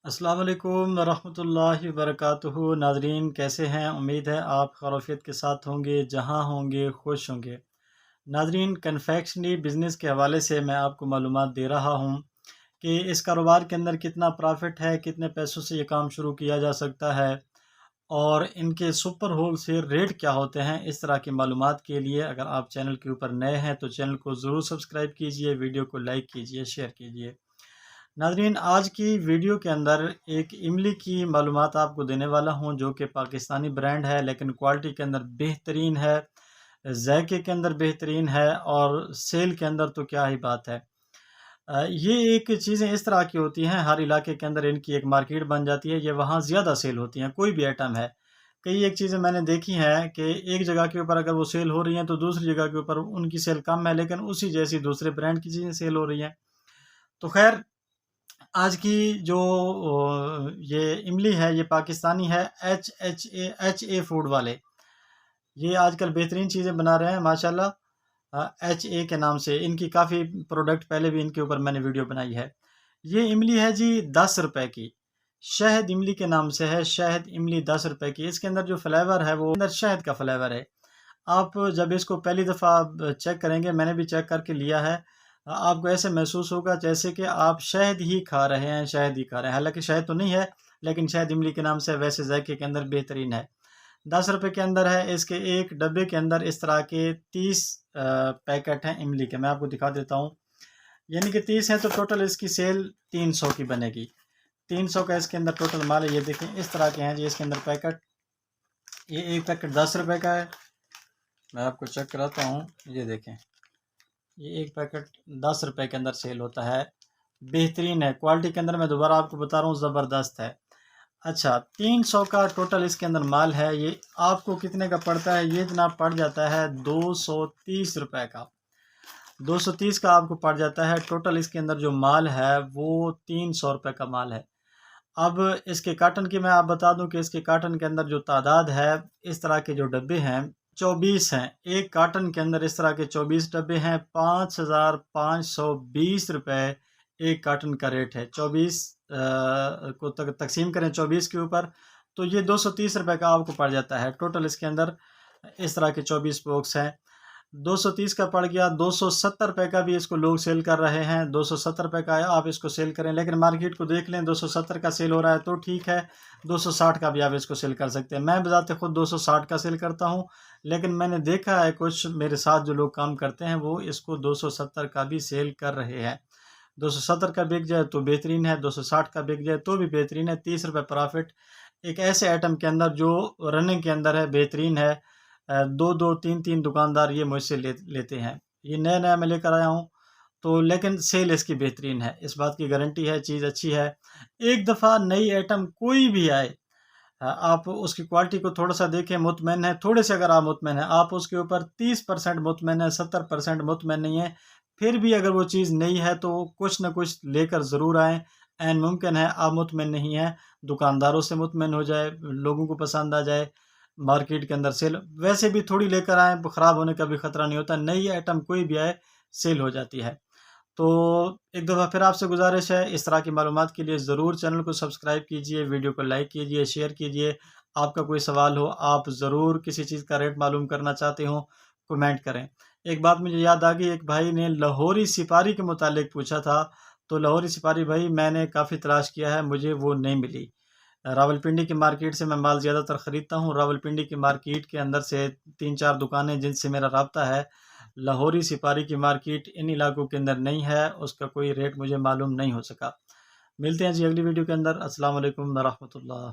अस्सलाम वालेकुम वरहमतुल्लाहि वबरकातुहू। नाजरीन कैसे हैं? उम्मीद है आप खैरियत के साथ होंगे, जहां होंगे खुश होंगे। नाजरीन, कन्फेक्शनरी बिज़नेस के हवाले से मैं आपको मालूमात दे रहा हूं कि इस कारोबार के अंदर कितना प्रॉफिट है, कितने पैसों से ये काम शुरू किया जा सकता है और इनके सुपर होल सेल रेट क्या होते हैं। इस तरह की मालूमात के लिए अगर आप चैनल के ऊपर नए हैं तो चैनल को ज़रूर सब्सक्राइब कीजिए, वीडियो को लाइक कीजिए, शेयर कीजिए। नाज़रीन, आज की वीडियो के अंदर एक इमली की मालूमात आपको देने वाला हूं जो कि पाकिस्तानी ब्रांड है, लेकिन क्वालिटी के अंदर बेहतरीन है, जायके के अंदर बेहतरीन है और सेल के अंदर तो क्या ही बात है। ये एक चीज़ें इस तरह की होती हैं, हर इलाके के अंदर इनकी एक मार्केट बन जाती है, ये वहाँ ज़्यादा सेल होती हैं, कोई भी आइटम है। कई एक चीज़ें मैंने देखी हैं कि एक जगह के ऊपर अगर वो सेल हो रही हैं तो दूसरी जगह के ऊपर उनकी सेल कम है, लेकिन उसी जैसी दूसरे ब्रांड की चीज़ें सेल हो रही हैं। तो खैर, आज की जो ये इमली है ये पाकिस्तानी है, एच ए फूड वाले। ये आजकल बेहतरीन चीज़ें बना रहे हैं माशाल्लाह। एच ए के नाम से इनकी काफ़ी प्रोडक्ट पहले भी इनके ऊपर मैंने वीडियो बनाई है। ये इमली है जी 10 रुपए की, शहद इमली के नाम से है, शहद इमली 10 रुपए की। इसके अंदर जो फ्लेवर है वो अंदर शहद का फ्लेवर है। आप जब इसको पहली दफ़ा चेक करेंगे, मैंने भी चेक करके लिया है, आपको ऐसे महसूस होगा जैसे कि आप शहद ही खा रहे हैं, शहद ही खा रहे हैं। हालाँकि शहद तो नहीं है, लेकिन शहद इमली के नाम से वैसे ज़ायके के अंदर बेहतरीन है। 10 रुपए के अंदर है। इसके एक डब्बे के अंदर इस तरह के 30 पैकेट हैं इमली के। मैं आपको दिखा देता हूँ। यानी कि 30 हैं तो टोटल इसकी सेल 300 की बनेगी। 300 का इसके अंदर टोटल माल है। ये देखें, इस तरह के हैं जी इसके अंदर पैकेट। ये एक पैकेट 10 रुपए का है। मैं आपको चेक कराता हूँ। ये देखें, ये एक पैकेट 10 रुपए के अंदर सेल होता है। बेहतरीन है क्वालिटी के अंदर, मैं दोबारा आपको बता रहा हूँ, ज़बरदस्त है। अच्छा, 300 का टोटल इसके अंदर माल है। ये आपको कितने का पड़ता है? ये जनाब पड़ जाता है 230 रुपए का। 230 का आपको पड़ जाता है। टोटल इसके अंदर जो माल है वो 300 रुपए का माल है। अब इसके कार्टन की मैं आप बता दूं कि इसके कार्टन के अंदर जो तादाद है, इस तरह के जो डब्बे हैं 24 हैं। एक कार्टन के अंदर इस तरह के 24 डब्बे हैं। 5,520 रुपये एक कार्टन का रेट है। 24 को तकसीम करें 24 के ऊपर तो ये 230 रुपये का आपको पड़ जाता है। टोटल इसके अंदर इस तरह के 24 बॉक्स हैं। 230 का पड़ गया। 270 रुपये का भी इसको लोग सेल कर रहे हैं। 270 रुपये का आप इसको सेल करें, लेकिन मार्केट को देख लें, 270 का सेल हो रहा है तो ठीक है। 260 का भी आप इसको सेल कर सकते हैं। मैं बजाते खुद 260 का सेल करता हूं, लेकिन मैंने देखा है कुछ मेरे साथ जो लोग काम करते हैं वो इसको 270 का भी सेल कर रहे हैं। 270 का बिक जाए तो बेहतरीन है, 260 का बिक जाए तो भी बेहतरीन है। 30 रुपये प्रॉफिट एक ऐसे आइटम के अंदर जो रनिंग के अंदर है, बेहतरीन है। दो दो तीन तीन दुकानदार ये मुझसे लेते हैं। ये नया नया मैं लेकर आया हूँ तो, लेकिन सेल इसकी बेहतरीन है, इस बात की गारंटी है, चीज़ अच्छी है। एक दफ़ा नई आइटम कोई भी आए, आप उसकी क्वालिटी को थोड़ा सा देखें, मुतमईन है थोड़े से, अगर आप मुतमईन है, आप उसके ऊपर 30% मुतमईन है, 70% मुतमईन नहीं है, फिर भी अगर वो चीज़ नई है तो कुछ ना कुछ लेकर ज़रूर आएँ। ऐन मुमकिन है आप मुतमईन नहीं हैं, दुकानदारों से मुतमईन हो जाए, लोगों को पसंद आ जाए, मार्केट के अंदर सेल वैसे भी थोड़ी लेकर आएँ, ख़राब होने का भी ख़तरा नहीं होता। नई आइटम कोई भी आए सेल हो जाती है। तो एक दफ़ा फिर आपसे गुज़ारिश है, इस तरह की मालूमात के लिए ज़रूर चैनल को सब्सक्राइब कीजिए, वीडियो को लाइक कीजिए, शेयर कीजिए। आपका कोई सवाल हो, आप ज़रूर किसी चीज़ का रेट मालूम करना चाहते हो, कमेंट करें। एक बात मुझे याद आ गई, एक भाई ने लाहौरी सिपारी के मुतालिक पूछा था, तो लाहौरी सिपारी भाई मैंने काफ़ी तलाश किया है, मुझे वो नहीं मिली। रावलपिंडी की मार्केट से मैं माल ज़्यादातर ख़रीदता हूँ। रावलपिंडी की मार्केट के अंदर से 3-4 दुकानें जिनसे मेरा राब्ता है। लाहौरी सिपारी की मार्केट इन इलाकों के अंदर नहीं है, उसका कोई रेट मुझे मालूम नहीं हो सका। मिलते हैं जी अगली वीडियो के अंदर। अस्सलाम वालेकुम व रहमतुल्लाह।